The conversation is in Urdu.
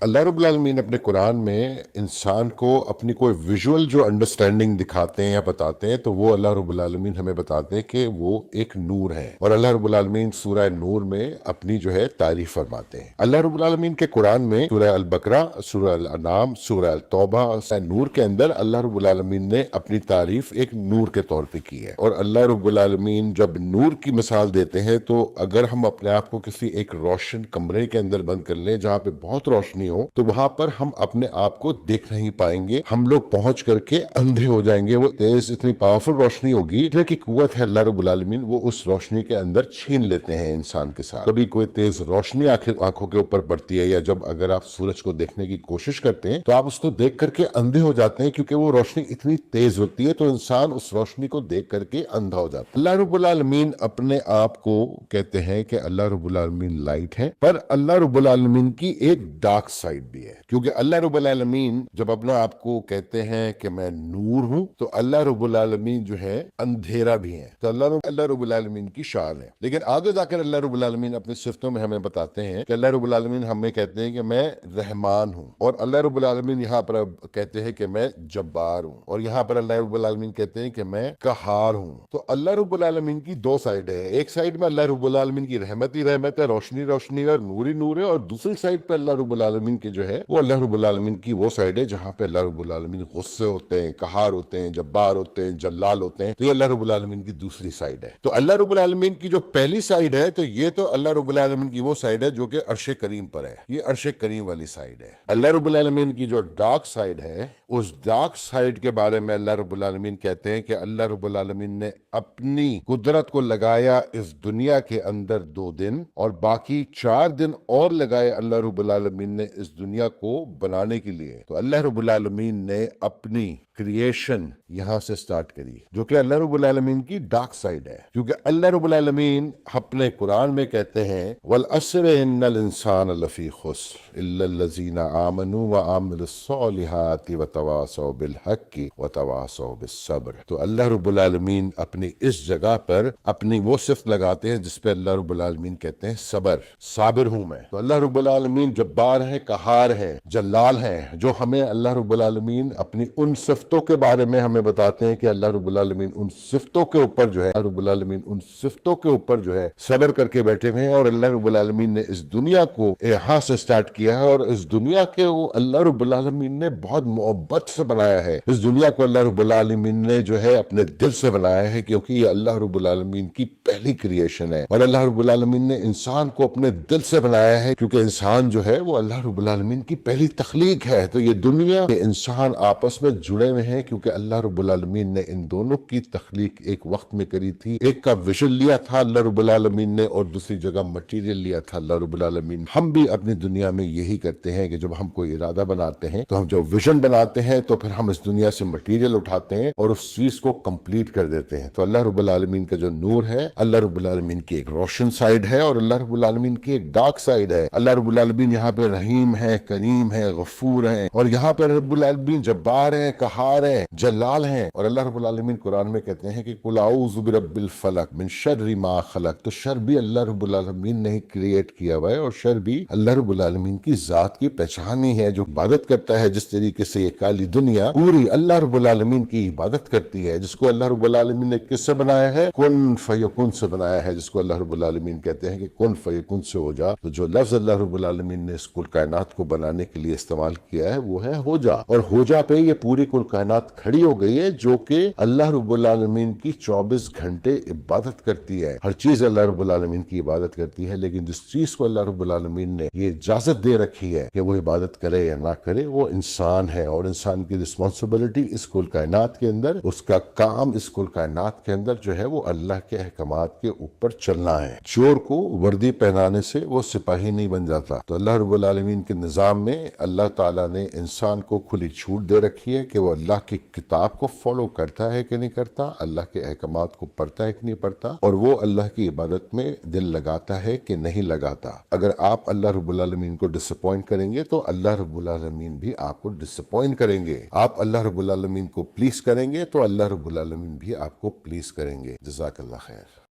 اللہ رب العالمین اپنے قرآن میں انسان کو اپنی کوئی ویژول جو انڈرسٹینڈنگ دکھاتے ہیں یا بتاتے ہیں تو وہ اللہ رب العالمین ہمیں بتاتے ہیں کہ وہ ایک نور ہے، اور اللہ رب العالمین سورہ نور میں اپنی جو ہے تعریف فرماتے ہیں۔ اللہ رب العالمین کے قرآن میں سورہ البقرہ، سورہ الانعام، سورہ التوبہ، سورہ نور کے اندر اللہ رب العالمین نے اپنی تعریف ایک نور کے طور پہ کی ہے، اور اللہ رب العالمین جب نور کی مثال دیتے ہیں تو اگر ہم اپنے آپ کو کسی ایک روشن کمرے کے اندر بند کر لیں جہاں پہ بہت روشنی ہو تو وہاں پر ہم اپنے آپ کو دیکھ نہیں پائیں گے، ہم لوگ پہنچ کر کے اندھے ہو جائیں گے۔ وہ تیز اتنی پاورفل روشنی ہوگی، اتنے کی قوت ہے اللہ رب العالمین، وہ اس روشنی کے اندر چھین لیتے ہیں انسان کے ساتھ۔ کبھی کوئی تیز روشنی آنکھوں کے اوپر پڑتی ہے، یا جب اگر آپ سورج کو دیکھنے کی کوشش کرتے ہیں تو آپ اس کو دیکھ کر کے اندھے ہو جاتے ہیں، کیونکہ وہ روشنی اتنی تیز ہوتی ہے تو انسان اس روشنی کو دیکھ کر کے اندھا ہو جاتا ہے۔ اللہ رب العالمین اپنے آپ کو کہتے ہیں کہ اللہ رب العالمین لائٹ ہے، پر اللہ رب العالمین کی ایک ڈارک سائڈ بھی ہے، کیونکہ اللہ رب العالمین جب اپنا آپ کو کہتے ہیں کہ میں نور ہوں تو اللہ رب العالمین جو ہے اندھیرا بھی ہے، تو اللہ رب العالمین کی شان ہے۔ لیکن آگے جا کر اللہ رب العالمین اپنی صفتوں میں ہمیں بتاتے ہیں کہ اللہ رب العالمین ہمیں کہتے ہیں کہ میں رحمان ہوں، اور اللہ رب العالمین یہاں پر کہتے ہیں کہ میں جبار ہوں، اور یہاں پر اللہ رب العالمین کہتے ہیں کہ میں قہار ہوں۔ تو اللہ رب العالمین کی دو سائڈ ہے، ایک سائڈ میں اللہ رب العالمین کی رحمت ہی رحمت ہے، روشنی روشنی ہے اور نور ہی نور ہے، اور دوسری سائڈ پہ اللہ رب العالمین کی جو ہے وہ اللہ رب العالمین کی وہ سائڈ ہے جہاں پہ اللہ رب العالمین غصے ہوتے ہیں، قہار ہوتے ہیں، جبار ہوتے ہیں، جلال ہوتے ہیں، تو یہ اللہ رب العالمین کی دوسری سائڈ ہے۔ تو اللہ رب العالمین کی جو پہلی سائڈ ہے تو یہ تو اللہ رب العالمین کی وہ سائڈ ہے جو کہ عرش کریم پر ہے، یہ عرش کریم والی سائڈ ہے۔ اللہ رب العالمین کی جو ڈارک سائڈ ہے، اس ڈارک سائڈ کے بارے میں اللہ رب العالمین کہتے ہیں کہ اللہ رب العالمین نے اپنی قدرت کو لگایا اس دنیا کے اندر 2 دن، اور باقی 4 دن اور لگائے اللہ رب العالمین نے اس دنیا کو بنانے کے لیے۔ تو اللہ رب العالمین نے اپنی کریشن یہاں سے سٹارٹ کری، جو کہ اللہ رب العالمین کی ڈارک سائڈ ہے، کیونکہ اللہ رب العالمین اپنے قرآن میں کہتے ہیں وَالْعَصْرِ إِنَّ الْإِنسَانَ لَفِي خُسْرٍ إِلَّا الَّذِينَ آمَنُوا وَعَمِلُوا الصَّالِحَاتِ وَتَوَاصَوْا بِالْحَقِّ وَتَوَاصَوْا بِالصَّبْرِ۔ تو اللہ رب العالمین اپنی اس جگہ پر اپنی وہ صفت لگاتے ہیں جس پہ اللہ رب العالمین کہتے ہیں صبر، صابر ہوں میں۔ تو اللہ رب العالمین جبار ہے، قہار ہے، جلال ہے، جو ہمیں اللہ رب العالمین اپنی ان صفتوں کے بارے میں ہمیں بتاتے ہیں کہ اللہ رب العالمین ان صفتوں کے اوپر جو ہے، اللہ رب العالمین ان صفتوں کے اوپر جو ہے صبر کر کے بیٹھے ہوئے ہیں، اور اللہ رب العالمین نے اس دنیا کو یہاں سے سٹارٹ کیا ہے، اور اس دنیا کے وہ اللہ رب العالمین نے بہت محبت سے بنایا ہے۔ اس دنیا کو اللہ رب العالمین نے جو ہے اپنے دل سے بنایا ہے، کیونکہ یہ اللہ رب العالمین کی پہلی کریشن ہے، اور اللہ رب العالمین نے انسان کو اپنے دل سے بنایا ہے، کیونکہ انسان جو ہے وہ اللہ رب العالمین کی پہلی تخلیق ہے۔ تو یہ دنیا کے انسان آپس میں جڑے ہوئے ہیں، کیونکہ اللہ رب العالمین نے ان دونوں کی تخلیق ایک وقت میں کری تھی۔ ایک کا ویژن لیا تھا اللہ رب العالمین نے، اور دوسری جگہ مٹیریل لیا تھا اللہ رب العالمین۔ ہم بھی اپنی دنیا میں یہی کرتے ہیں کہ جب ہم کوئی ارادہ بناتے ہیں تو ہم جب ویژن بناتے ہیں تو پھر ہم اس دنیا سے مٹیریل اٹھاتے ہیں اور اس چیز کو کمپلیٹ کر دیتے ہیں۔ تو اللہ رب العالمین کا جو نور ہے، اللہ رب العالمین کی ایک روشن سائڈ ہے، اور اللہ رب العالمین کی ایک ڈارک سائڈ ہے۔ اللہ رب العالمین یہاں پہ رحیم ہے، کریم ہے، غفور ہے، اور یہاں پہ رب العالمین جبار ہے، قہار ہے، جلال ہے۔ اور اللہ رب العالمین قرآن میں کہتے ہیں کہ قُلْ أَعُوذُ بِرَبِّ الْفَلَقِ مِنْ شَرِّ مَا خَلَقَ۔ تو شر بھی اللہ رب العالمین نے ہی کریٹ کیا ہوا ہے، اور شر بھی اللہ رب العالمین کی ذات کی پہچان ہی ہے۔ جو عبادت کرتا ہے، جس طریقے سے یہ کالی دنیا پوری اللہ رب العالمین کی عبادت کرتی ہے، جس کو اللہ رب العالمین نے کس سے بنایا ہے؟ کن فیکن سے بنایا ہے، جس کو اللہ رب العالمین کہتے ہیں کہ کن فیکن سے ہو جا۔ تو جو لفظ اللہ رب العالمین نے اس کل کائنات کو بنانے کے لیے استعمال کیا ہے وہ ہے ہو جا، اور ہو جا پہ یہ پوری کل کائنات کھڑی ہو گئی ہے، جو کہ اللہ رب العالمین کی 24 گھنٹے عبادت کرتی ہے۔ ہر چیز اللہ رب العالمین کی عبادت کرتی ہے، لیکن جس چیز کو اللہ رب العالمین نے یہ اجازت دے رکھی ہے کہ وہ عبادت کرے یا نہ کرے، وہ انسان ہے، اور انسان کی رسپانسبلٹی اس کل کائنات کے اندر، اس کا کام اس کل کائنات کے اندر جو ہے وہ اللہ کے احکامات کے اوپر چلنا ہے۔ چور کو وردی پہنانے سے وہ سپاہی نہیں بن جاتا۔ تو اللہ رب العالمین کے نظام میں اللہ تعالیٰ نے انسان کو کھلی چھوٹ دے رکھی ہے کہ وہ اللہ کی کتاب کو فالو کرتا ہے کہ نہیں کرتا، اللہ کے احکامات کو پڑھتا ہے کہ نہیں پڑھتا، اور وہ اللہ کی عبادت میں دل لگاتا ہے کہ نہیں لگاتا۔ اگر آپ اللہ رب العالمین کو ڈسپوائنٹ کریں گے تو اللہ رب العالمین بھی آپ کو ڈسپوائنٹ کریں گے۔ آپ اللہ رب العالمین کو پلیز کریں گے تو اللہ رب العالمین بھی آپ کو پلیز کریں گے۔ جزاک اللہ خیر۔